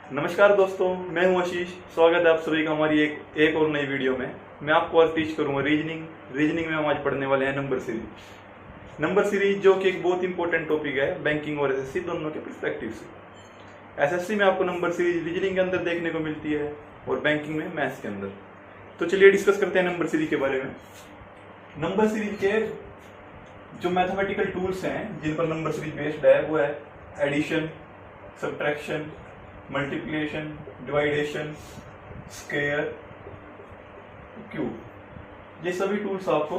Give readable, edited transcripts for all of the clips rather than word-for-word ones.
नमस्कार दोस्तों, मैं हूं आशीष। स्वागत है आप सभी का हमारी एक और नई वीडियो में। मैं आपको आज टीच करूंगा रीजनिंग में हम आज पढ़ने वाले हैं नंबर सीरीज जो कि एक बहुत इंपॉर्टेंट टॉपिक है बैंकिंग और एसएससी दोनों के पर्सपेक्टिव से। एसएससी में आपको नंबर सीरीज रीजनिंग के अंदर देखने को मिलती है और बैंकिंग में मैथ्स के अंदर। तो चलिए डिस्कस करते हैं नंबर सीरीज के बारे में। नंबर सीरीज के जो मैथमेटिकल टूल्स हैं जिन पर नंबर सीरीज बेस्ड है वो है addition, subtraction, multiplication, डिवाइडेशन, square, cube. ये सभी टूल्स आपको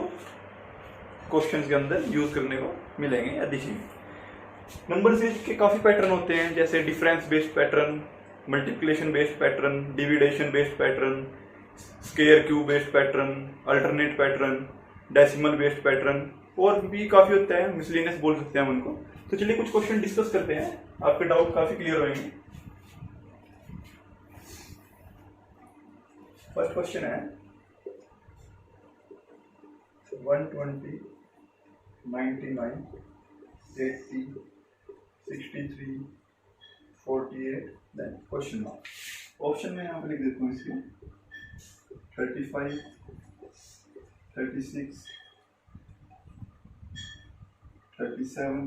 क्वेश्चंस के अंदर यूज करने को मिलेंगे या दिखेंगे। नंबर सीरीज के काफी पैटर्न होते हैं, जैसे difference based pattern, multiplication based pattern, division based pattern, square cube based pattern, alternate pattern, decimal based pattern, और भी काफी होता है, मिसलिनियस बोल सकते हैं हम उनको। तो चलिए कुछ क्वेश्चन डिस्कस करते हैं, आपके डाउट काफी क्लियर होंगे। फर्स्ट क्वेश्चन है 120, 99, 80, 63, 48, देन क्वेश्चन मार्क। ऑप्शन में यहाँ पे लिख देता हूँ इसके 35, 36, 37,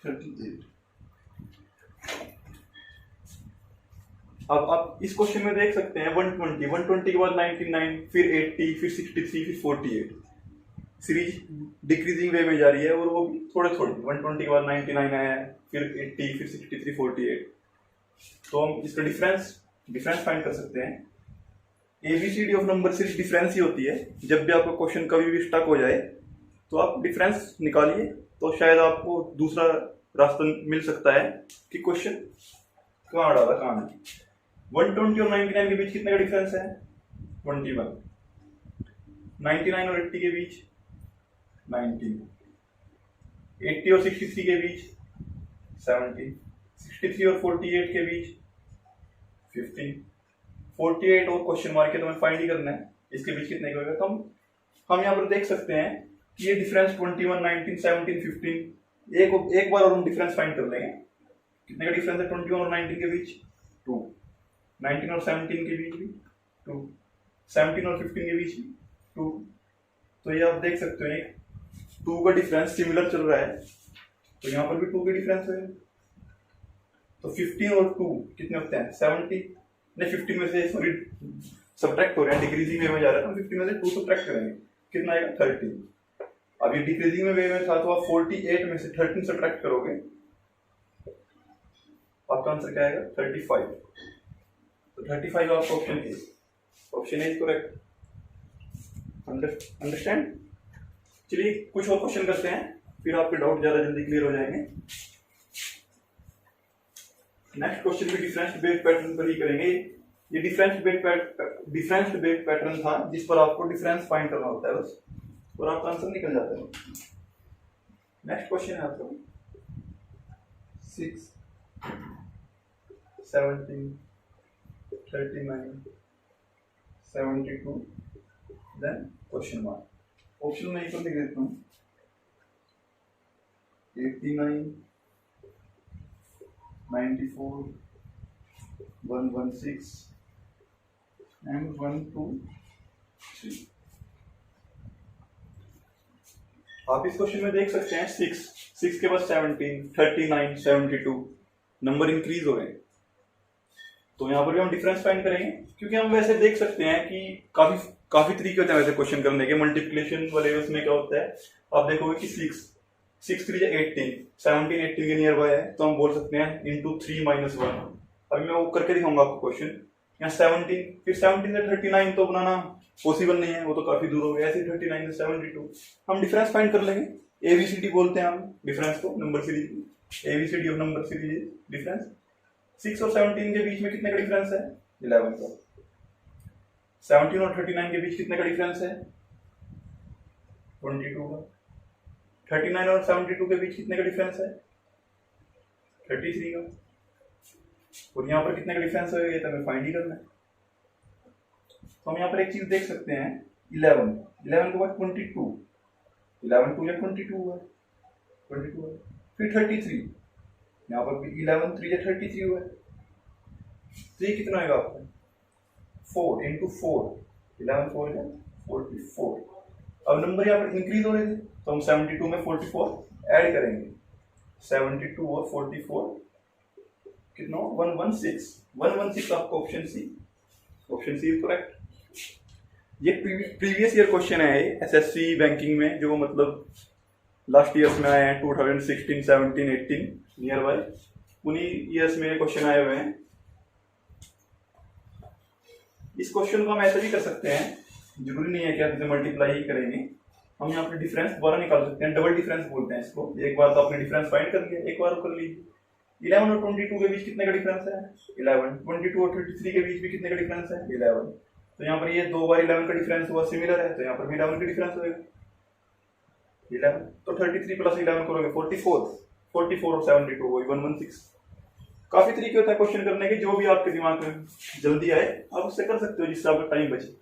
38। अब आप इस क्वेश्चन में देख सकते हैं 120 के बाद 99, फिर 80, फिर 63, फिर 48। सीरीज डिक्रीजिंग वे में जा रही है और वो भी थोड़े थोड़े। 120 के बाद 99 आया, फिर 80, फिर 63, 48। तो हम इसका डिफरेंस फाइंड कर सकते हैं। A B C D of number series difference ही होती है। जब भी आपका क्वेश्चन कभी भी स्टक हो जाए तो आप डिफरेंस निकालिए, तो शायद आपको दूसरा रास्ता मिल सकता है कि क्वेश्चन कहाँ डाला कहाँ नहीं। 120 और 99 के बीच कितने का डिफरेंस है? 21। 99 और 80 के बीच 19। 80 और 63 के बीच 70। 63 और 48 के बीच 15। 48 और क्वेश्चन मार्क के तो हमें फाइंड ही करना है, इसके बीच कितने का होगा। तो हम यहाँ पर देख सकते हैं कि ये डिफरेंस 21, 19, 17, 15 एक बार और हम डिफरेंस फाइंड कर लेंगे। कितने का डिफरेंस है 21 और 19 के बीच? 2। 19 और 17 के बीच भी 2। 17 और 15 के बीच भी 2। तो ये आप देख सकते हैं 2 का डिफरेंस सिमिलर चल रहा है, तो यहाँ पर भी 2 का डिफरेंस है। तो 15 और 2 कितने होते हैं? 70। नहीं, 15 में से सॉरी सब्ट्रैक्ट हो रहे हैं, डिक्रीजिंग वे में जा रहा है, तो 15 में से 2 सब्ट्रैक्ट करेंगे, कितना आएगा? 13। अब ये डिक्रीजिंग वे में था तो आप 48 में से 13 सब्ट्रैक्ट करोगे, आपका आंसर क्या आएगा? 35। तो 35 आपका option A is correct. Understand? चलिए कुछ और क्वेश्चन करते हैं, फिर आपके डाउट ज्यादा जल्दी क्लियर हो जाएंगे। नेक्स्ट क्वेश्चन भी डिफरेंस बेस्ड पैटर्न पर ही करेंगे। ये डिफरेंस बेस्ड पैटर्न था जिस पर आपको डिफरेंस फाइंड करना होता है बस, और आपका आंसर निकल जाता है। नेक्स्ट क्वेश्चन है आपका 6, 17, 39, 72, देन क्वेश्चन मार्क। ऑप्शन में एक लिख देता हूँ 89, 94, 116 एंड 123। आप इस क्वेश्चन में देख सकते हैं 6 के बाद 17, 39, 72 नंबर इंक्रीज हो रहे हैं। तो यहाँ पर भी हम डिफरेंस फाइंड करेंगे, क्योंकि हम वैसे देख सकते हैं कि काफी तरीके होते हैं वैसे क्वेश्चन करने के। मल्टीप्लिकेशन वाले उसमें क्या होता है, आप देखोगे कि 6 3 18, 17 18 के नियर बाय है, तो हम बोल सकते हैं इंटू 3 - 1। अभी मैं वो करके दिखाऊंगा आपको क्वेश्चन। यहाँ 17, फिर 17 से 39 तो बनाना पॉसिबल नहीं है, वो तो काफी दूर हो गया। ऐसे 39 से 72 हम डिफरेंस फाइंड कर लेंगे। एबीसीडी बोलते हैं हम डिफरेंस को नंबर सीरीज की। ABCD of number series difference. 6 और 17 के बीच में कितने का डिफरेंस है? 11 का। 17 और 39 के बीच कितने का डिफरेंस है? 22 का। 39 और 72 के बीच कितने का डिफरेंस है? 33 का। और यहाँ पर कितने का डिफरेंस है ये तो हमें फाइंड ही करना है। तो हम यहाँ पर एक चीज देख सकते हैं 11 के बाद 22, 11 2 या 22 है, 22 है। फिर 33, यहाँ पर भी 11 3 33 हुआ है। 3 कितना आएगा आपका 4 इंटू 4, 11 4 है 44। अब नंबर यहाँ पर इंक्रीज हो रहे थे तो हम 72 में 44 ऐड करेंगे। 72 और 44 कितना 116 आपका ऑप्शन सी इज करेक्ट। ये प्रीवियस ईयर क्वेश्चन है एसएससी बैंकिंग में, जो मतलब लास्ट ईयर्स में आए हैं 2016 17 18 नियर बाय, उन्हीं ईयर्स में क्वेश्चन आए हुए हैं। इस क्वेश्चन को हम ऐसे भी कर सकते हैं, जरूरी नहीं है कि आप इसे मल्टीप्लाई ही करेंगे, हम यहाँ पे डिफरेंस दोबारा निकाल सकते हैं, डबल डिफरेंस बोलते हैं इसको। एक बार तो आपने डिफरेंस फाइंड कर लिया, एक बार कर लीजिए। 11 और 22 के बीच कितने का डिफरेंस है 11। 22 और 33 के बीच भी कितने का डिफरेंस है 11। तो यहाँ पर ये 2 बार 11 का डिफरेंस हुआ, सिमिलर है, तो यहाँ पर भी 11 का डिफरेंस होगा 11। तो 33 प्लस 11 करोगे 44 और 72 वही 116। काफी तरीके होता है क्वेश्चन करने के, जो भी आपके दिमाग में जल्दी आए आप उससे कर सकते हो, जिससे आपका टाइम बचे।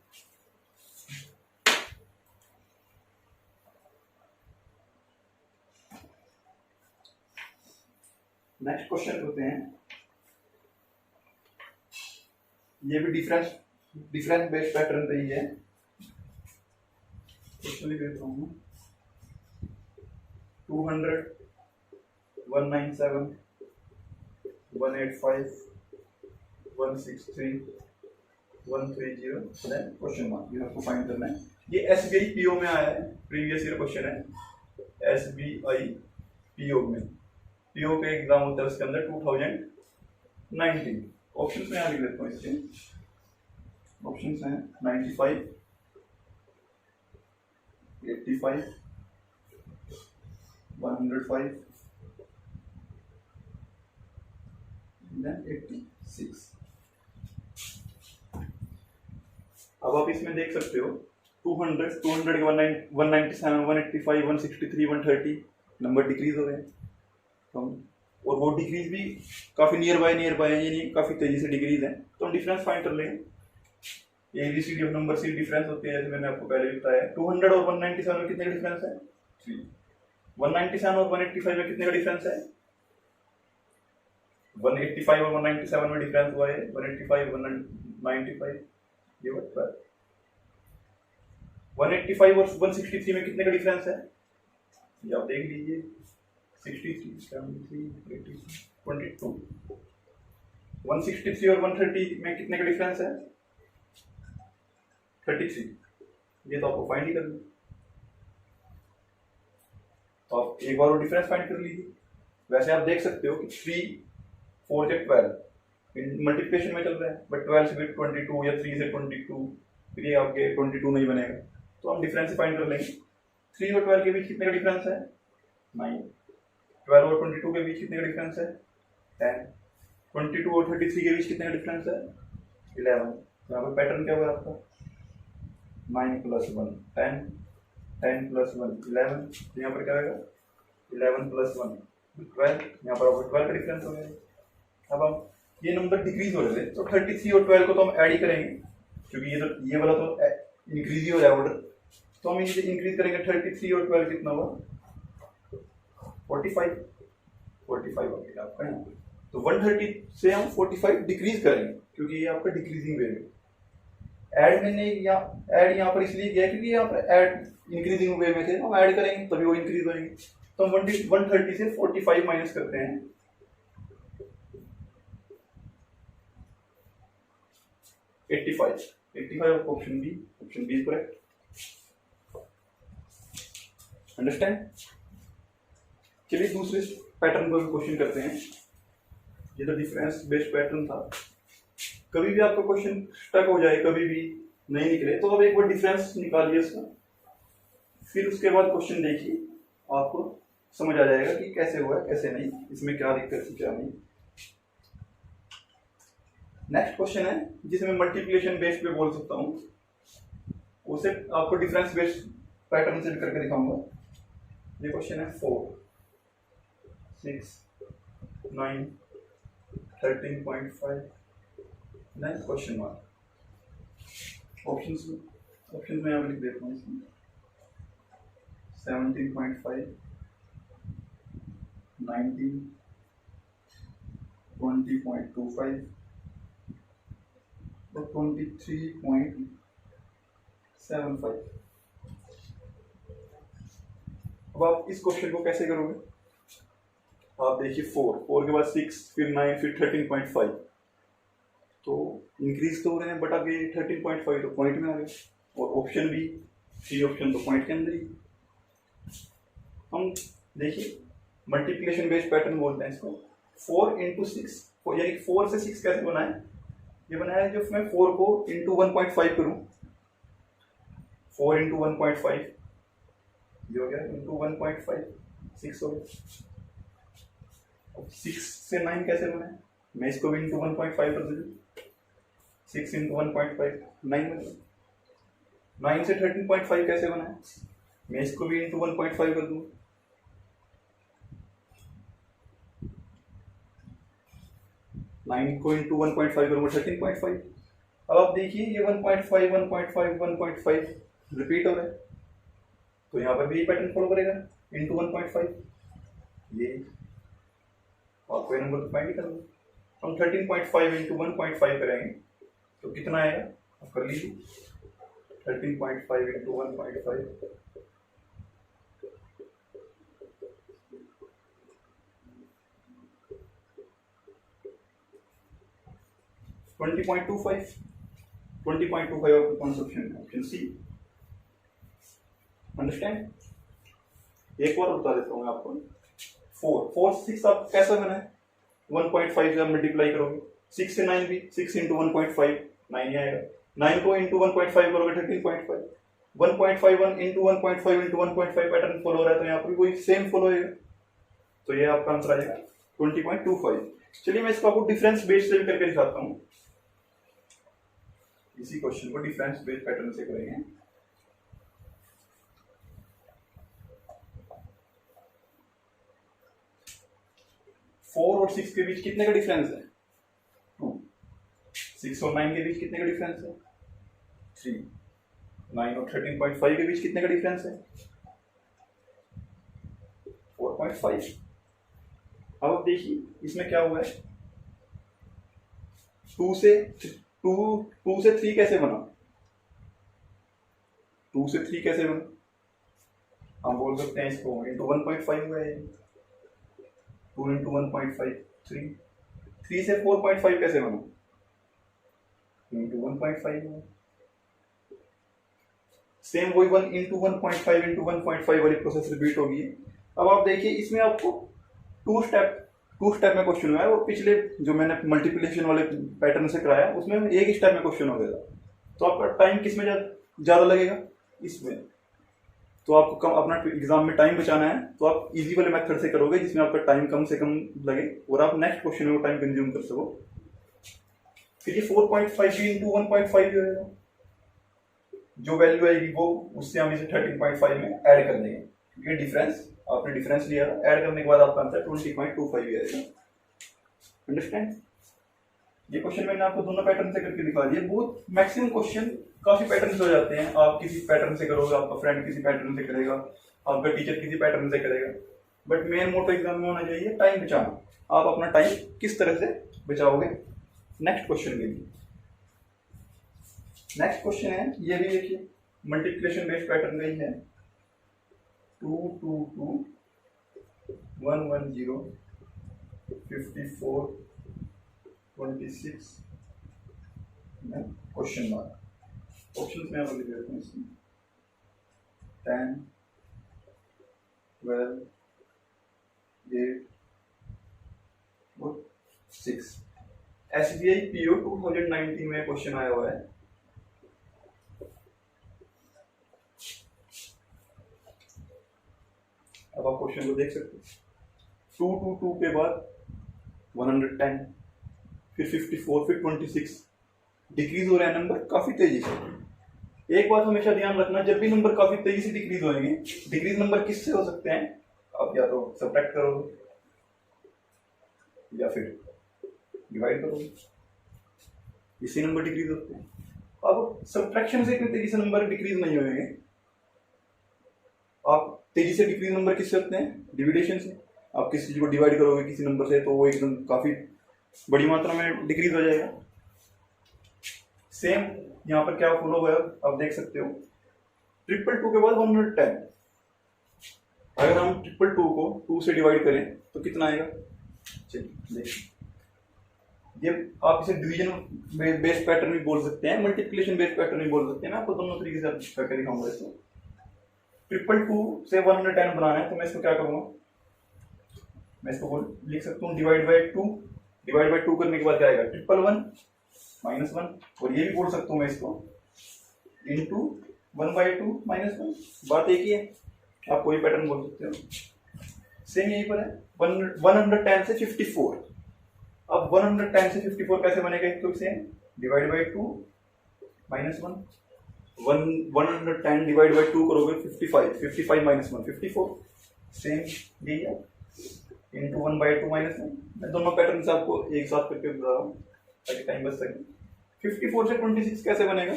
नेक्स्ट क्वेश्चन करते हैं, ये भी डिफरेंस बेस्ड पैटर्न पे ही है। क्वेश्चन लिख देता हूँ 200 197 185 163 130 देन क्वेश्चन मार्क, ये आपको फाइंड करना है। ये एसबीआई पीओ में आया है, प्रीवियस ईयर क्वेश्चन है एसबीआई पीओ में। पीओ के एग्जाम होता है उसके अंदर 2019। ऑप्शंस में यहाँ लिख लेता हूँ इसके। ऑप्शंस हैं 95 85 105 देन 86। अब आप इसमें देख सकते हो 200 के 197 185 163 130 नंबर डिक्रीज हो रहे हैं, और वो डिक्रीज भी काफी नियर बाय है, ये नहीं काफी तेजी से डिक्रीज है। तो हम डिफरेंस फाइंड कर लेंगे। एबीसीडी ऑफ नंबर से डिफरेंस होते हैं, जैसे मैंने आपको पहले भी बताया। 200 और 197 में कितने का डिफरेंस है 3। 197 और 185 में कितने का डिफरेंस है 185 और 197 में डिफरेंस हुआ है 185 195 ये 12। 185 और 163 में कितने का डिफरेंस है ये आप देख लीजिए 63 73 80 22। 163 और 130 में कितने का डिफरेंस है 33। ये तो आपको फाइंड ही करना, तो आप एक बार वो डिफरेंस फाइंड कर लीजिए। वैसे आप देख सकते हो कि 3 4 से 12 मल्टीप्लिकेशन में चल रहा है, बट 12 से फिर 22 या 3 से 22 फिर ये आपके 22 नहीं बनेगा, तो हम डिफरेंस फाइंड कर लेंगे। 3 और 12 के बीच कितने का डिफरेंस है 9। 12 और 22 के बीच कितने का डिफरेंस है 10। 22 और 33 के बीच कितने का डिफरेंस है 11। यहाँ पर पैटर्न क्या हुआ आपका 9 + 1 10 10 + 1 11। तो यहाँ पर क्या होगा 11 + 1 12। यहाँ पर आपको 12 का डिफरेंस हो गया। अब हम ये नंबर डिक्रीज हो रहे थे, तो 33 और 12 को तो हम ऐड ही करेंगे, क्योंकि ये वाला तो इंक्रीज ही हो जाए ऑर्डर, तो हम इसे इंक्रीज करेंगे। 33 और 12 कितना हुआ 45 हो गया आपका यहाँ पे। तो 130 से हम 45 डिक्रीज करेंगे, क्योंकि ये आपका डिक्रीजिंग वे में। ऐड मैंने ऐड यहाँ पर इसलिए किया क्योंकि यहाँ पर ऐड इंक्रीजिंग वे में थे, हम ऐड करेंगे तभी वो इंक्रीज होंगे। तो हम 130 से 45 माइनस करते हैं 85 option B is correct. Understand. चलिए दूसरे पैटर्न पर क्वेश्चन करते हैं। ये तो डिफरेंस बेस्ड पैटर्न था। कभी भी आपका क्वेश्चन स्टक हो जाए, कभी भी नहीं निकले, तो अब एक बार डिफरेंस निकालिए इसका, फिर उसके बाद क्वेश्चन देखिए, आपको समझ आ जाएगा कि कैसे हुआ कैसे नहीं, इसमें क्या दिक्कत थी क्या नहीं। नेक्स्ट क्वेश्चन है जिसमें मल्टीप्लिकेशन बेस्ड पे बोल सकता हूँ, उसे आपको डिफरेंस बेस्ड पैटर्न से करके दिखाऊंगा। ये क्वेश्चन है 4 6 9 13.5 नेक्स्ट क्वेश्चन मार्क। ऑप्शंस में यहाँ लिख देता हूँ इसमें 17.5 19 20.25 और 23.75। अब आप इस क्वेश्चन को कैसे करोगे? आप देखिए 4 के बाद 6, फिर 9, फिर 13.5, तो इंक्रीज तो हो रहे हैं, बट अब ये 13.5 तो पॉइंट में आ गए, और ऑप्शन भी सी ऑप्शन तो पॉइंट के अंदर ही। हम देखिए मल्टीप्लिकेशन बेस्ड पैटर्न बोलते हैं इसको। 4 into 6, यानी 4 से 6 कैसे बना है? ये बनाया है जब मैं 4 को इंटू 1.5 करूँ, 4 into 1.5 ये हो गया, इंटू 1.5 6 हो गया। 6 से 9 कैसे बना है? मैं इसको भी इंटू 1.5 कर दूँ, 6 into 1.5 9 बना। 9 से 13.5 कैसे बना है? मैं इसको भी इंटू 1.5 कर दूँ, 9 को इंटू 1.5 करूँगा 13.5। अब आप देखिए ये 1.5 1.5 1.5 रिपीट हो रहा है, तो यहाँ पर भी ये पैटर्न फॉलो करेगा, इंटू 1.5। ये आपको ये नंबर फाइंड करना, हम 13.5 इंटू 1.5 करेंगे तो कितना आएगा आप कर लीजिए। 13.5 इंटू 1.5 20.25। 20.25 आपका कौन सा ऑप्शन है? Option C. अंडरस्टैंड? एक बार बता देता हूँ मैं आपको। 4 से 6 आप कैसा बना है? 1.5 से आप मल्टीप्लाई करोगे, 6 से 9 भी, 6 इंटू 1.5 9 ही आएगा, 9 को इंटू 1.5 करोगे 13.5, 1.51 इंटू 1.5 इंटू 1.5 पैटर्न फॉलो हो रहा है, तो यहाँ पर भी वही सेम फॉलो होएगा, तो ये आपका आंसर आएगा 20.25। चलिए मैं इसको आपको डिफरेंस बेस्ड से करके दिखाता हूँ। इसी क्वेश्चन को डिफरेंस बेस्ड पैटर्न से करेंगे। फोर और 6 के बीच कितने का डिफरेंस है? 2। 6 और 9 के बीच कितने का डिफरेंस है? 3। 9 और 13.5 के बीच कितने का डिफरेंस है? 4.5। अब आप देखिए इसमें क्या हुआ है, 2 से 3 कैसे बना? 2 से 3 कैसे बना? हम बोल सकते हैं इसको इंटू 1.5 हुआ है, 2 इंटू 1.5 3। 3 से 4.5 कैसे बना? इंटू 1.5 हुआ। सेम वही 1 इंटू 1.5 इंटू 1.5 वाली प्रोसेस रिपीट होगी। अब आप देखिए इसमें आपको टू स्टेप में क्वेश्चन हुआ है, और पिछले जो मैंने मल्टीप्लिकेशन वाले पैटर्न से कराया उसमें एक ही स्टेप में क्वेश्चन हो गया था, तो आपका टाइम किस में ज्यादा लगेगा? इसमें। तो आपको कम अपना एग्जाम में टाइम बचाना है, तो आप इजी वाले मेथड से करोगे जिसमें आपका टाइम कम से कम लगे और आप नेक्स्ट क्वेश्चन में वो टाइम कंज्यूम कर सको। फिर ये 4.5 इंटू 1.5 जो है, जो वैल्यू आएगी वो उससे हम इसे 13.5 में ऐड कर देंगे, क्योंकि डिफरेंस आपने डिफरेंस लिया, ऐड करने के बाद आपका आंसर 20.25 आएगा। अंडरस्टैंड? ये क्वेश्चन मैंने आपको दोनों पैटर्न से करके दिखा दिया। बहुत मैक्सिमम क्वेश्चन काफी पैटर्न से हो जाते हैं, आप किसी पैटर्न से करोगे, आपका फ्रेंड किसी पैटर्न से करेगा, आपका टीचर किसी पैटर्न से करेगा, बट मेन मोटो एग्जाम में होना चाहिए टाइम बचाना। आप अपना टाइम किस तरह से बचाओगे नेक्स्ट क्वेश्चन के लिए। नेक्स्ट क्वेश्चन है, ये भी देखिए मल्टीप्लिकेशन बेस्ड पैटर्न का ही है। 2 2 2 1 1 0 54 26 क्वेश्चन मार्क। ऑप्शन में आप लिख देते हैं इसमें 10 12 8 और 6। SBI PO 2019 में क्वेश्चन आया हुआ है। अब आप क्वेश्चन को देख सकते हैं। 2 2 2 के बाद 110, फिर 54, फिर 26 डिक्रीज हो रहा है नंबर काफी तेजी से। एक बात हमेशा ध्यान रखना, जब भी नंबर काफी तेजी से डिक्रीज होंगे, डिक्रीज नंबर किससे हो सकते हैं? आप या तो सब्ट्रैक्ट करोगे या फिर डिवाइड करोगे, इसी नंबर डिक्रीज होते हैं। अब सब्ट्रैक्शन से इतनी तेजी से नंबर डिक्रीज नहीं होंगे। आप तेजी से डिक्रीज नंबर किससे होते हैं? डिविडेशन से। आप किसी चीज को डिवाइड करोगे किसी नंबर से तो वो एकदम काफी बड़ी मात्रा में डिक्रीज हो जाएगा। सेम यहाँ पर क्या फॉलो हुआ आप देख सकते हो, 222 के बाद 110। अगर हम 222 को 2 से डिवाइड करें तो कितना आएगा, चलिए देखिए। ये आप इसे डिवीजन बेस्ड पैटर्न भी बोल सकते हैं, मल्टीप्लिकेशन बेस्ड पैटर्न भी बोल सकते हैं। मैं आपको दोनों तरीके से करके दिखाऊंगा इसको। 222 से 110 बनाना है तो मैं इसको क्या करूंगा, मैं इसको लिख सकता हूँ डिवाइड बाय 2। डिवाइड बाय 2 करने के बाद क्या आएगा, 111 माइनस 1। और ये भी बोल सकता हूँ मैं इसको इंटू 1/2 माइनस 1। बात एक ही है, आप कोई पैटर्न बोल सकते हो। सेम यहीं पर है 110 से 54। अब 110 से 54 कैसे बनेगा, तो same divide by 2 minus 1। 110 divide by 2 करोगे 55 माइनस 1 54। सेम यही है इंटू 1/2 माइनस 1। मैं दोनों पैटर्न से आपको एक साथ करके बता रहा हूँ ताकि टाइम बच सके। 54 से 26 कैसे बनेगा,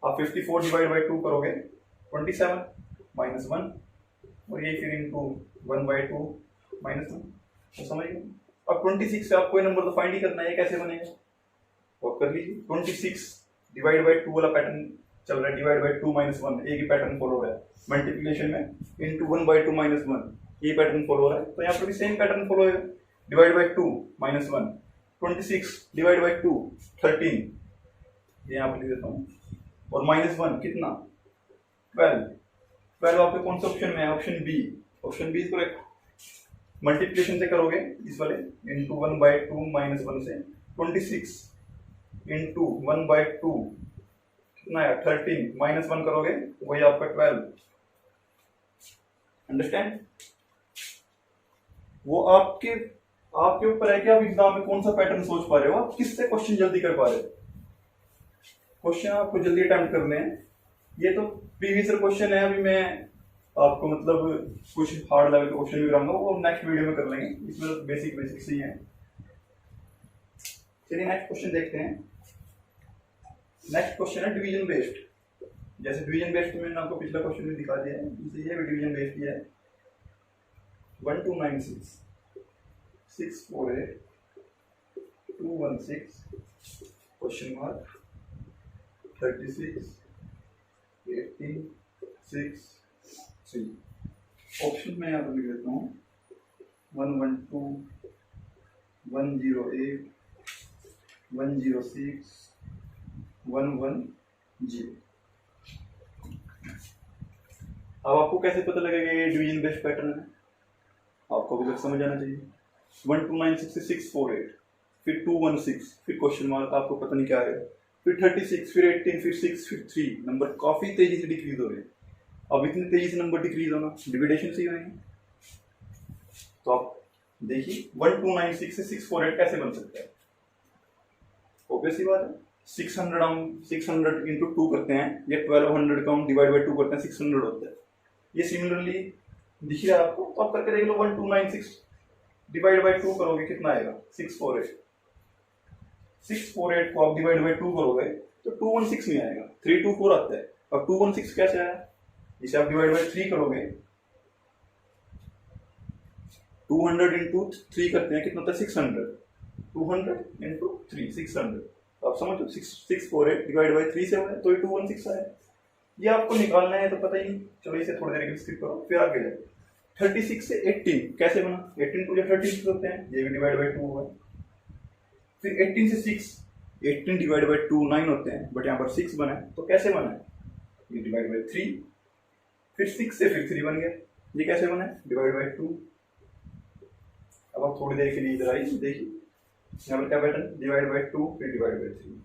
आप 54 डिवाइड बाय 2 करोगे 27 माइनस 1, और ये फिर इंटू 1/2 माइनस 1। तो समझ गए। अब 26 से आप कोई नंबर तो फाइंड ही करना है, कैसे बनेगा वो कर लीजिए। 26 डिवाइड बाय 2 वाला पैटर्न चल रहा है, डिवाइड बाय 2 माइनस 1 एक ही पैटर्न फॉलो हो रहा है। मल्टीप्लिकेशन में इंटू 1/2 माइनस 1 ये पैटर्न फॉलो हो रहा है, तो यहाँ पर भी सेम पैटर्न फॉलो होगा। Divide by 2 minus 1, 26 divide by 2 13, ये यहाँ पर लिख देता हूँ, और माइनस 1 कितना 12 आपके कौन सा ऑप्शन में है, option B. Option B is correct. Multiplication से करोगे इस वाले इंटू 1/2 माइनस 1 से 26 इंटू 1/2 कितना है 13 माइनस 1 करोगे वही आपका 12। अंडरस्टैंड। वो आपके ऊपर है कि आप एग्जाम में कौन सा पैटर्न सोच पा रहे हो, आप किससे क्वेश्चन जल्दी कर पा रहे हो। क्वेश्चन आपको जल्दी अटेम्प्ट करने हैं। ये तो प्रीवियस क्वेश्चन है, अभी मैं आपको मतलब कुछ हार्ड लेवल के क्वेश्चन भी कराऊंगा, वो नेक्स्ट वीडियो में कर लेंगे। इसमें बेसिक ही है। चलिए नेक्स्ट क्वेश्चन देखते हैं। नेक्स्ट क्वेश्चन है डिवीजन बेस्ड। जैसे डिवीजन बेस्ड में मैंने आपको पिछला क्वेश्चन भी दिखा दिया है, जैसे ये भी डिवीजन बेस्ड ही है। 1296 648 216 क्वेश्चन मार्क 36 18 6 3। ऑप्शन में यहाँ पर लिख देता हूँ 112 108 106 110। अब आपको कैसे पता लगेगा ये डिवीजन बेस्ड पैटर्न है, आपको अभी तक समझ आना चाहिए। 1296 से 648 फिर 216 फिर क्वेश्चन मार्क, आपको पता नहीं क्या आएगा, फिर 36 फिर 18 फिर 6 फिर 3। नंबर काफी तेजी से डिक्रीज हो रहे हैं। अब इतनी तेजी से नंबर डिक्रीज होना डिविडेशन से ही होंगे। तो आप देखिए 1296 से 648 कैसे बन सकता है, ऑब्वियस ही बात है। 600 हम 600 इंटू 2 करते हैं, या 1200 का हम डिवाइड बाय 2 करते हैं 600 होता है। ये सिमिलरली दिख रहा है आपको, तो आप करके देख लो। 1296 डिवाइड बाय 2 करोगे कितना आएगा 648। 648 को आप डिवाइड बाय 2 करोगे तो 216 नहीं आएगा, 324 आता है। अब 216 कैसे आया, इसे आप डिवाइड बाय 3 करोगे, 200 इंटू 3 करते हैं कितना होता है 600। 200 इंटू 3 600। आप समझो 648 डिवाइड बाय 3 से हो तो 216 आया। ये आपको निकालना है तो पता ही नहीं, चलो इसे थोड़ी देर के स्किप करो फिर आगे जाए। 36 से 18 कैसे बना, 18 टू 36 होते हैं, ये भी डिवाइड बाय 2 होगा। फिर 18 से 6 18 डिवाइड बाय 2 9 होते हैं, बट यहाँ पर 6 बना है, तो कैसे बना है, ये डिवाइड बाय 3। फिर 6 से फिर 3 बन गया, ये कैसे बना है डिवाइड बाय 2। अब आप थोड़ी देर के लिए इधर आइए, देखिए यहाँ पर क्या पैटर्न, डिवाइड बाय 2 फिर डिवाइड बाय 3।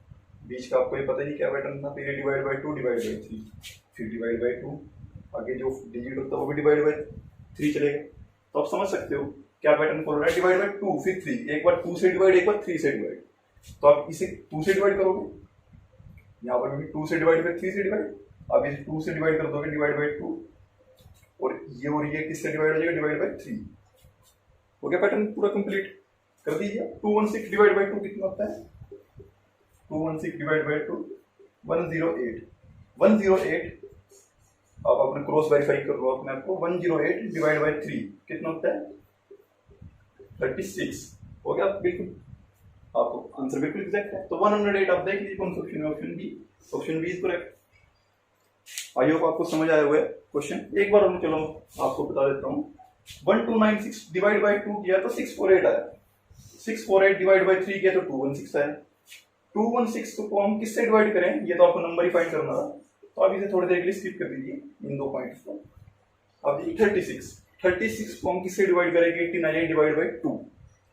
बीच का आपको ये पता नहीं क्या पैटर्न था, फिर डिवाइड बाय 2 डिवाइड बाय 3 फिर डिवाइड बाय 2। आगे जो डिजिट होता है वो भी डिवाइड बाय 3 चलेगा। तो आप समझ सकते हो क्या पैटर्न फॉलो रहा है, डिवाइड बाय 2 फिर 3, एक बार 2 से डिवाइड एक बार 3 से डिवाइड। तो आप इसे 2 से डिवाइड करोगे, यहाँ पर भी 2 से डिवाइड बाय 3 से डिवाइड। आप इसे 2 से डिवाइड कर दोगे डिवाइड बाय 2, और ये किससे डिवाइड हो जाएगा डिवाइड बाय 3। हो गया पैटर्न पूरा कंप्लीट कर दीजिए। 216 डिवाइड बाय 2 कितना होता है, 216 डिवाइड बाय 2 108। 108 आप अपने क्रॉस वेरीफाई कर लो अपने आप को। 108 डिवाइड बाय 3 कितना होता है 36। हो गया बिल्कुल आपको आंसर बिल्कुल एग्जैक्ट है। तो 108 आप देख लीजिए कौन सा ऑप्शन है, option B is correct. I hope आपको समझ आया हुआ है क्वेश्चन। एक बार हम चलो आपको बता देता हूँ। 1296 डिवाइड बाय 2 किया तो 648 आया, 648 डिवाइड बाय 3 किया तो 216 आया। 216 को हम किससे डिवाइड करें, ये तो आपको नंबर ही फाइंड करना था, तो आप इसे थोड़ी देर के लिए स्किप कर दीजिए इन दो पॉइंट्स को। अब 36 को हम किससे डिवाइड करेंगे, 18 आ जाएगी डिवाइड बाय 2।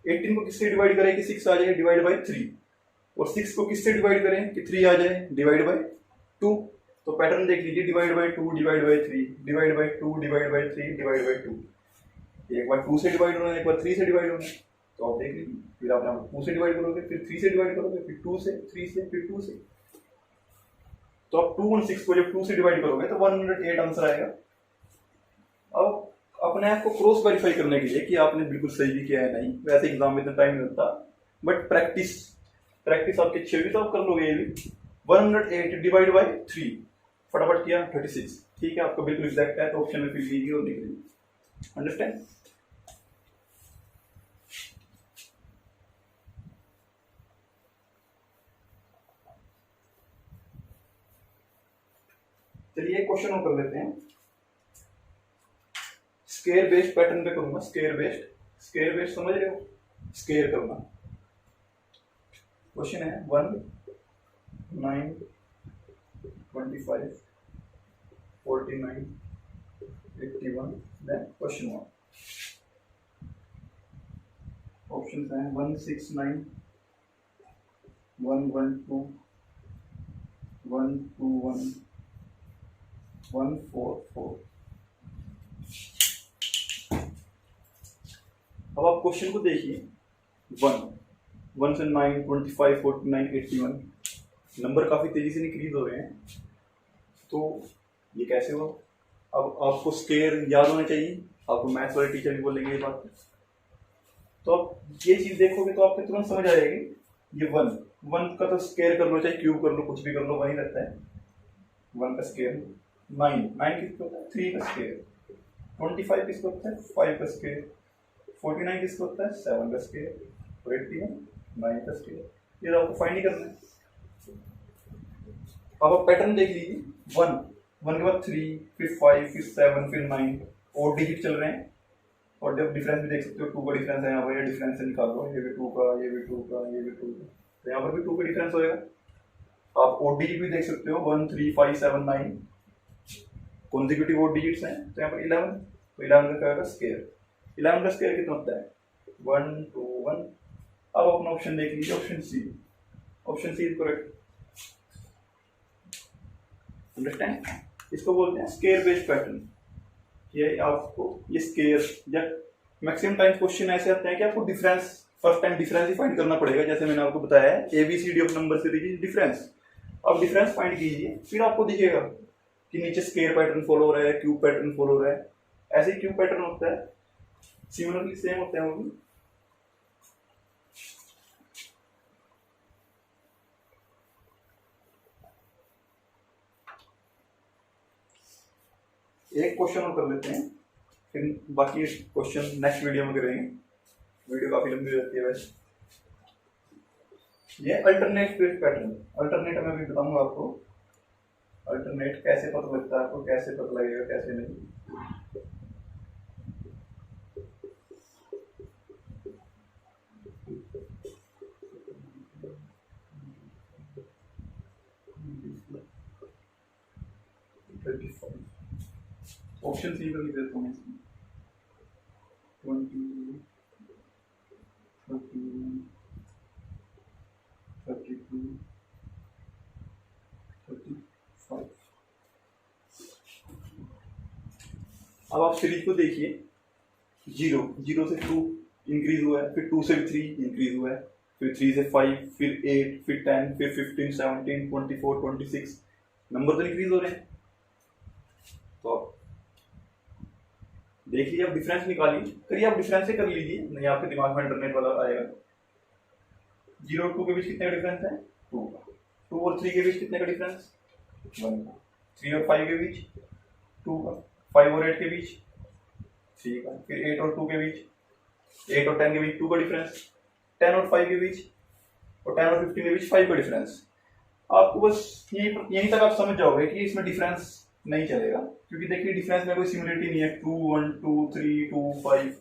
18 को किससे डिवाइड करें कि 6 आ जाए डिवाइड बाय 3, और 6 को किससे डिवाइड करें कि 3 आ जाए डिवाइड बाय 2। तो पैटर्न देख लीजिए, divide by 2 divide by 3 divide by 2 divide by 3 divide by 2। एक बार 2 से डिवाइड होना है, एक बार 3 से डिवाइड होना है, तो आप देख लीजिए, फिर आप 2 से डिवाइड करोगे, फिर 3 से डिवाइड करोगे, फिर 2 से, 3 से, फिर 2 से। तो आप 216 को जब 2 से डिवाइड करोगे तो 108 आंसर आएगा। अब अपने आप को क्रॉस वेरीफाई करने के लिए कि आपने बिल्कुल सही भी किया है नहीं, वैसे एग्जाम में इतना टाइम नहीं लगता, बट प्रैक्टिस आपकी अच्छी होगी तो आप कर लोगे ये भी। 108 डिवाइड बाय 3 फटाफट किया 36, ठीक है, आपको बिल्कुल एग्जैक्ट है, तो ऑप्शन में फिल कीजिए और लिख लीजिए। अंडरस्टैंड? चलिए क्वेश्चन और कर लेते हैं। स्केयर बेस्ड पैटर्न पे करूंगा, स्केयर बेस्ड समझ रहे हो, स्केयर करना। क्वेश्चन है 1 9 25 49 81, देन क्वेश्चन 1। ऑप्शंस हैं 169 112 121 144। अब आप क्वेश्चन को देखिए, 1 से 9 25 49 81 नंबर काफी तेजी से इंक्रीज हो रहे हैं, तो ये कैसे हुआ? अब आपको स्केयर याद होना चाहिए, आपको मैथ्स वाले टीचर भी बोलेंगे ये बात, तो आप ये चीज देखोगे तो आपको तुरंत समझ आ जाएगी। ये 1 का तो स्केयर कर लो, चाहे क्यूब कर लो, कुछ भी कर लो, वही रहता है। 1 का स्केयर 9 किसको होता है, 3 का स्केयर 25 किसको होता है, 5 का स्केयर 49 किसको होता है, 7 का स्केयर और 81 9 का स्केयर। ये आपको फाइंड ही करना है। अब आप पैटर्न देख लीजिए, 1 के बाद 3 फिर 5 फिर 7 फिर 9 और डिजिट चल रहे हैं, और जब डिफरेंस भी देख सकते हो, 2 का डिफरेंस है यहाँ पर, ये डिफरेंस से निकाल दो, ये भी 2 का, ये भी 2 का, ये भी 2 का, तो यहाँ पर भी 2 का डिफरेंस होएगा। आप और डिजिट भी देख सकते हो, 1 3 5 7 9 कॉन्जिक्यूटिव और डिजिट्स हैं, तो यहाँ पर 11, तो 11 का क्या होगा, स्केयर। 11 का स्केयर कितना होता है, 1 2 1। अब अपना ऑप्शन देख लीजिए, option C is correct. Understand? इसको बोलते हैं स्केयर बेस्ड पैटर्न। ये आपको ये स्केयर या मैक्सिमम टाइम क्वेश्चन ऐसे आते हैं कि आपको डिफरेंस, फर्स्ट टाइम डिफरेंस ही फाइंड करना पड़ेगा, जैसे मैंने आपको बताया है ABCD ऑफ नंबर से देखिए डिफरेंस। अब डिफरेंस फाइंड कीजिए, फिर आपको दिखेगा कि नीचे स्केयर पैटर्न फॉलो हो रहा है, क्यूब पैटर्न फॉलो हो रहा है। ऐसे क्यूब पैटर्न होता है, सिमिलरली सेम होते हैं वो भी। एक क्वेश्चन और कर लेते हैं, फिर बाकी क्वेश्चन नेक्स्ट वीडियो में करेंगे, वीडियो काफी लंबी हो जाती है वैसे। ये अल्टरनेट पैटर्न, अल्टरनेट मैं भी बताऊंगा आपको, अल्टरनेट कैसे पता लगता है आपको, कैसे पता लगेगा कैसे नहीं। ऑप्शन सी का लिख देता हूँ, 20 31 32 35। अब आप सीरीज को देखिए, 0 से 2 इंक्रीज हुआ है, फिर 2 से 3 इंक्रीज हुआ है, फिर 3 से 5, फिर 8, फिर 10, फिर 15 17 24 26 नंबर तो इंक्रीज हो रहे हैं। तो आप देख लीजिए, आप डिफरेंस निकालिए, करिए, आप डिफरेंस से कर लीजिए, नहीं आपके दिमाग में इंटरनेट वाला आएगा। 0 और 2 के बीच कितने का डिफरेंस है, 2 का। 2 और 3 के बीच कितने का डिफरेंस, 1 का। 3 और 5 के बीच 2 का। 5 और 8 के बीच 3 का। फिर 8 और 2 के बीच, 8 और 10 के बीच 2 का डिफरेंस। 10 और 5 के बीच और 10 और 15 के बीच 5 का डिफरेंस। आपको बस यहीं तक आप समझ जाओगे कि इसमें डिफरेंस नहीं चलेगा, क्योंकि देखिए डिफरेंस में कोई सिमिलरिटी नहीं है, 2 1 2 3 2 5,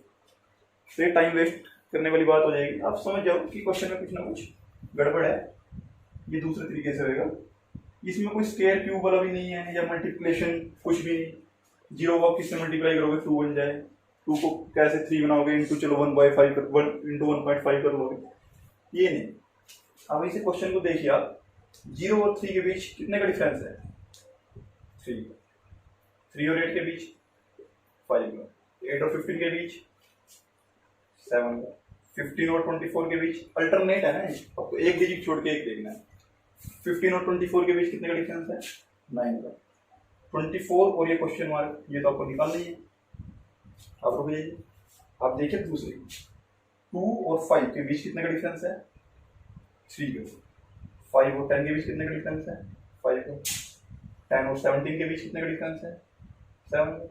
तो ये टाइम वेस्ट करने वाली बात हो जाएगी। आप समझ जाओ कि क्वेश्चन में कुछ ना कुछ गड़बड़ है। ये दूसरे तरीके से होगा, इसमें कोई स्क्वायर क्यूब वाला भी नहीं है या मल्टीप्लिकेशन कुछ भी नहीं। जीरो को किससे मल्टीप्लाई करोगे 2 बन जाए, 2 को कैसे 3 बनाओगे इंटू चलो 1/5 कर 1 इंटू 1.5 कर लोगे, ये नहीं। अब इसी क्वेश्चन को देखिए आप, 0 और 3 के बीच कितने का डिफरेंस है, 3 का। 3 और 8 के बीच 5 का। 8 और 15 के बीच 7 का। 15 और 24 के बीच अल्टरनेट है ना, आपको एक डिजिट छोड़ के एक देखना है। 15 और 24 के बीच कितने का डिफरेंस है, 9 का। 24 और ये क्वेश्चन मार्क, ये तो आपको निकालना ही है। आप रुक जाइए, आप देखिए दूसरी, 2 और 5 के बीच कितने का डिफरेंस है, 3 का। 5 और 10 के बीच कितने का डिफरेंस है, 5 का। 10 और 17 के बीच कितने का डिफरेंस है, 7 का।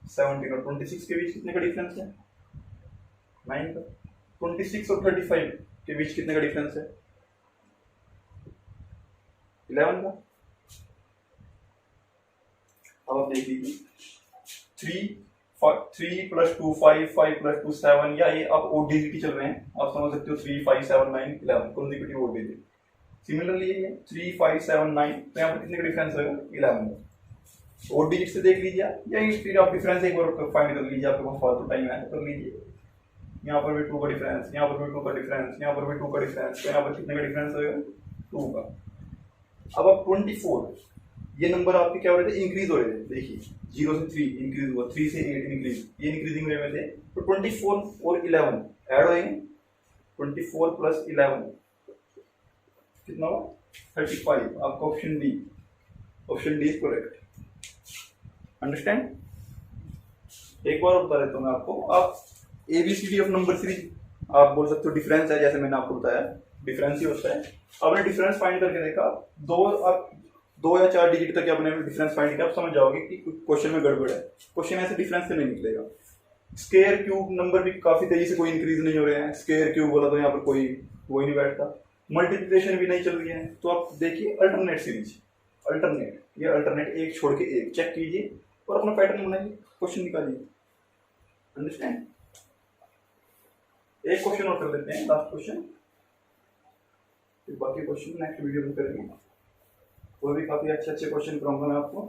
17 और 26 के बीच कितने का डिफरेंस है, 9 का। 26 और 35 के बीच कितने का डिफरेंस है, 11 का। अब आप देख लीजिए, 3 प्लस 2 5, 5 प्लस 2 7, या ये आप ओड डिजिट चल रहे हैं, आप समझ सकते हो 3 5 7 9 11 कॉन्जिक्यूटिव ओड डिजिट। सिमिलरली ये 3 5 7 9, तो यहाँ पर कितने का डिफरेंस होगा, 11 का। ओड डिजिट से देख लीजिए आप, या फिर आप डिफरेंस एक बार फाइंड कर लीजिए, आपके पास फालतू टाइम है कर लीजिए। यहाँ पर भी 2 का डिफरेंस, यहाँ पर भी 2 का डिफरेंस, यहाँ पर भी 2 का डिफरेंस, तो यहाँ पर कितने का डिफरेंस होगा, 2 का। अब आप 24, ये नंबर आपके क्या हो रहे थे, इंक्रीज हो रहे थे। देखिए 0 से 3 इंक्रीज हुआ, 3 से 8 इंक्रीज, ये इंक्रीजिंग वे में थे। तो 24 और 11 ऐड होएंगे, 24 प्लस 11 कितना हुआ, 35। आपका option D is correct. Understand. एक बार बता देता हूँ मैं आपको, आप ABCD ऑफ नंबर सीरीज आप बोल सकते हो डिफरेंस है, जैसे मैंने आपको बताया डिफरेंस ही होता है। आपने डिफरेंस फाइंड करके देखा, दो या 4 डिजिट तक आपने डिफरेंस फाइंड किया, आप समझ जाओगे कि क्वेश्चन में गड़बड़ है। क्वेश्चन ऐसे डिफरेंस से नहीं निकलेगा। स्क्वायर क्यूब नंबर भी काफी तेजी से कोई इंक्रीज नहीं हो रहे हैं, स्क्वायर क्यूब बोला तो यहाँ पर कोई वो ही नहीं बैठता। मल्टीप्लिकेशन भी नहीं चल रही है, तो आप देखिए अल्टरनेट सीरीज, अल्टरनेट, ये अल्टरनेट एक छोड़ के एक चेक कीजिए और अपना पैटर्न बनाइए, क्वेश्चन निकालिए। अंडरस्टैंड। एक क्वेश्चन और कर लेते हैं, लास्ट क्वेश्चन, फिर बाकी क्वेश्चन नेक्स्ट वीडियो में करेंगे। वो भी काफी अच्छे अच्छे क्वेश्चन कराऊंगा मैं आपको।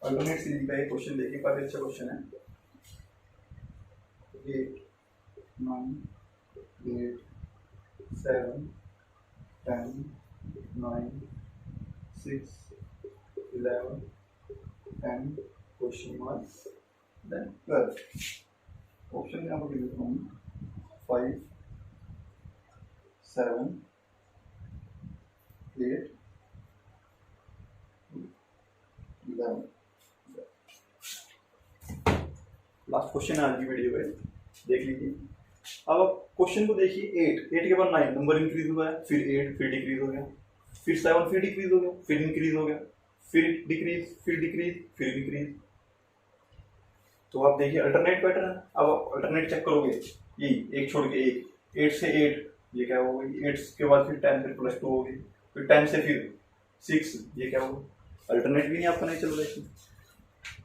अल्टरनेट सीरीज का एक क्वेश्चन देखिए, काफी अच्छा क्वेश्चन है। 8 9 8 7 10 9 6 11 10 क्वेश्चन मार्क देन 12। ऑप्शन यहाँ पर लिख देता हूँ, 5 7 8 11। लास्ट क्वेश्चन है आज की वीडियो में, देख लीजिए। अब आप क्वेश्चन को देखिए, 8 के बाद 9 नंबर इंक्रीज हुआ है, फिर 8 फिर डिक्रीज हो गया, फिर 7 फिर डिक्रीज हो गया, फिर इंक्रीज हो गया, फिर डिक्रीज फिर डिक्रीज फिर डिक्रीज। तो आप देखिए अल्टरनेट पैटर्न है। अब आप अल्टरनेट चेक करोगे, यही एक छोड़ के एक, 8 से 8 ये क्या हो गई, 8 के बाद फिर 10 फिर प्लस 2 हो गई, फिर 10 से फिर 6 ये क्या होगा, अल्टरनेट भी नहीं आपका नहीं चल रहा इसमें।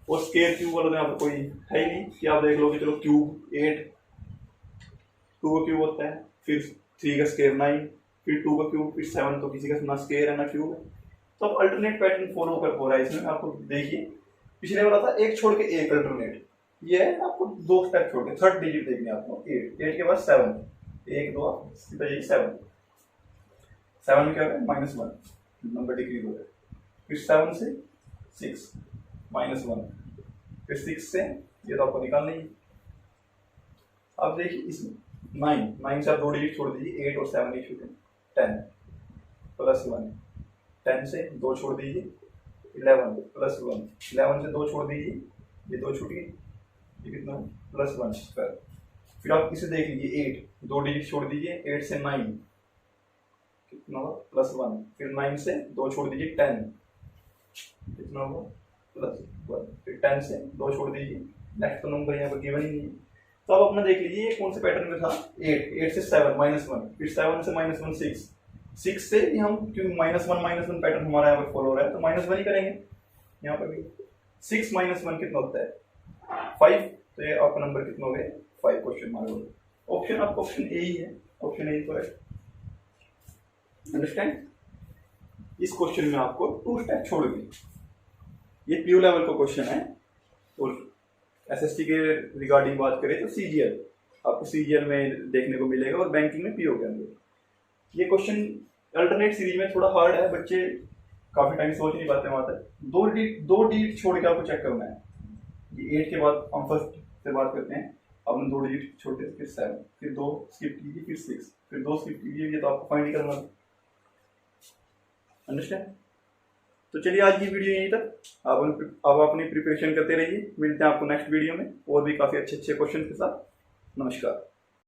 और स्क्वायर क्यूब वाला तो यहाँ पर कोई है ही नहीं कि आप देख लोगे चलो क्यूब 8, 2 का क्यूब होता है, फिर 3 का स्क्वायर 9, फिर 2 का क्यूब, फिर 7, तो किसी का ना स्क्वायर है ना क्यूब है। तो आप अल्टरनेट पैटर्न फॉलो कर हो रहा है इसमें। आपको देखिए पिछले वाला था एक छोड़ के एक अल्टरनेट, ये है आपको 2 स्टेप छोड़ के थर्ड डिजिट देखनी है आपको, 8 के बाद 7, 1 2 सीधा यही 7 में क्या है -1, नंबर डिक्रीज हो गया, फिर 7 से 6 -1, फिर 6 से ये तो आपको निकालना ही। अब देखिए इसमें 9 से आप 2 डिजिट छोड़ दीजिए, 8 और 7 ही छूटे, 10 प्लस 1, 10 से 2 छोड़ दीजिए, 11 प्लस 1, 11 से 2 छोड़ दीजिए, ये 2 छूट गई, ये कितना प्लस 1। फिर आप इसे देख लीजिए, 8 2 डिजिट छोड़ दीजिए, 8 से 9 कितना होगा प्लस 1, फिर 9 से 2 छोड़ दीजिए, 10 कितना होगा प्लस 1, फिर 10 से 2 छोड़ दीजिए, नेक्स्ट तो नंबर यहाँ पर गिवन ही नहीं है, तो अब अपना देख लीजिए ये कौन से पैटर्न में था, 8 से 7 -1, फिर 7 से -1 6 से हम, क्योंकि -1 पैटर्न हमारा यहाँ पर फॉलो हो रहा है तो -1 ही करेंगे यहाँ पर भी। 6 -1 कितना होता है 5, तो ये आपका नंबर कितना हो गया 5 क्वेश्चन मार्क। ऑप्शन आपका ऑप्शन ए ही है, ऑप्शन ए करेक्ट। अंडरस्टैंड। इस क्वेश्चन में आपको 2 स्टेप छोड़ दी। ये पीओ लेवल का क्वेश्चन है और एसएसटी के रिगार्डिंग बात करें तो सीजीएल, आपको सीजीएल में देखने को मिलेगा और बैंकिंग में पीओ के अंदर। ये क्वेश्चन अल्टरनेट सीरीज में थोड़ा हार्ड है, बच्चे काफी टाइम सोच नहीं पाते वहां तक। 2 डिजिट छोड़ के आपको चेक करना है। ये 8 के बाद हम फर्स्ट से बात करते हैं, आपने 2 डिजिट छोटे, फिर 7, फिर 2 स्किप कीजिए, फिर 6, फिर 2 स्किप कीजिए, ये तो आपको फाइंड करना है। अंडरस्टैंड। तो चलिए आज की वीडियो यहीं तक। आप अपनी प्रिपरेशन करते रहिए, मिलते हैं आपको नेक्स्ट वीडियो में और भी काफी अच्छे क्वेश्चन के साथ। नमस्कार।